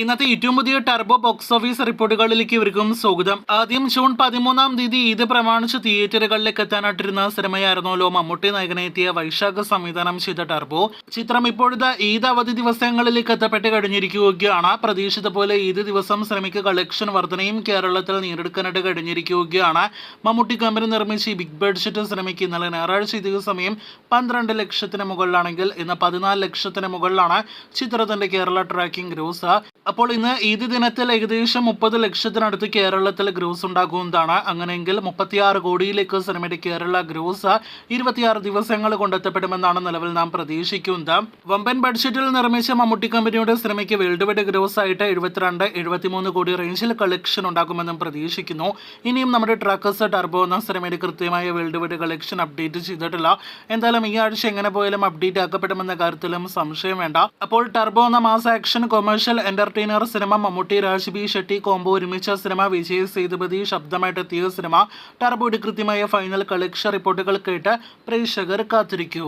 ഇന്നത്തെ ഏറ്റവും പുതിയ ടർബോ ബോക്സ് ഓഫീസ് റിപ്പോർട്ടുകളിലേക്ക് ഇവർക്കും സ്വാഗതം. ആദ്യം ജൂൺ 13-ാം തീയതി ഈദ് പ്രമാണിച്ച് തിയേറ്ററുകളിലേക്ക് എത്താനായിട്ടിരുന്ന സിനിമയായിരുന്നല്ലോ മമ്മൂട്ടി നായകനെത്തിയ വൈശാഖ സംവിധാനം ചെയ്ത ടർബോ. ചിത്രം ഇപ്പോഴത്തെ ഈദ് അവധി ദിവസങ്ങളിലേക്ക് എത്തപ്പെട്ട് കഴിഞ്ഞിരിക്കുകയാണ്. പ്രതീക്ഷിച്ച പോലെ ഈദ് ദിവസം സിനിമയ്ക്ക് കളക്ഷൻ വർധനയും കേരളത്തിൽ നേടിയെടുക്കാനായിട്ട് കഴിഞ്ഞിരിക്കുകയാണ്. മമ്മൂട്ടി കമ്പനി നിർമ്മിച്ച ഈ ബിഗ് ബഡ്ജറ്റ് സിനിമയ്ക്ക് ഇന്നലെ ഞായറാഴ്ച ഇതേ സമയം 12 ലക്ഷത്തിന് മുകളിലാണെങ്കിൽ ഇന്ന് 14 ലക്ഷത്തിന് മുകളിലാണ് ചിത്രത്തിന്റെ കേരള ട്രാക്കിംഗ് ഗ്രോസ്. അപ്പോൾ ഇന്ന് ഈദ് ദിനത്തിൽ ഏകദേശം 30 ലക്ഷത്തിനടുത്ത് കേരളത്തിൽ ഗ്രോസ് ഉണ്ടാകുന്നതാണ്. അങ്ങനെയെങ്കിൽ 36 കോടിയിലേക്ക് സിനിമയുടെ കേരള ഗ്രോസ് 26 ദിവസങ്ങൾ കൊണ്ടെത്തപ്പെടുമെന്നാണ് നിലവിൽ നാം പ്രതീക്ഷിക്കുന്നത്. വമ്പൻ ബഡ്ജറ്റിൽ നിർമ്മിച്ച മമ്മൂട്ടി കമ്പനിയുടെ സിനിമയ്ക്ക് വേൾഡ് വൈഡ് ഗ്രോസ് ആയിട്ട് 72-73 കോടി റേഞ്ചിൽ കളക്ഷൻ ഉണ്ടാകുമെന്നും പ്രതീക്ഷിക്കുന്നു. ഇനിയും നമ്മുടെ ട്രാക്കേഴ്സ് ടർബോ എന്ന സിനിമയുടെ കൃത്യമായ വേൾഡ് വൈഡ് കളക്ഷൻ അപ്ഡേറ്റ് ചെയ്തിട്ടില്ല. എന്തായാലും ഈ ആഴ്ച എങ്ങനെ പോയാലും അപ്ഡേറ്റ് ആക്കപ്പെടുമെന്ന കാര്യത്തിലും സംശയം വേണ്ട. അപ്പോൾ ടർബോ എന്ന mass action commercial entertainer cinema, Mammootty Raj B Shetty combo ഒരുമിച്ച സിനിമ, വിജയ് സേതുപതി ശബ്ദമായിട്ടെത്തിയ സിനിമ ടർബോയുടെ കൃത്യമായ ഫൈനൽ കളക്ഷൻ റിപ്പോർട്ടുകൾ കേട്ട് പ്രേക്ഷകർ കാത്തിരിക്കൂ.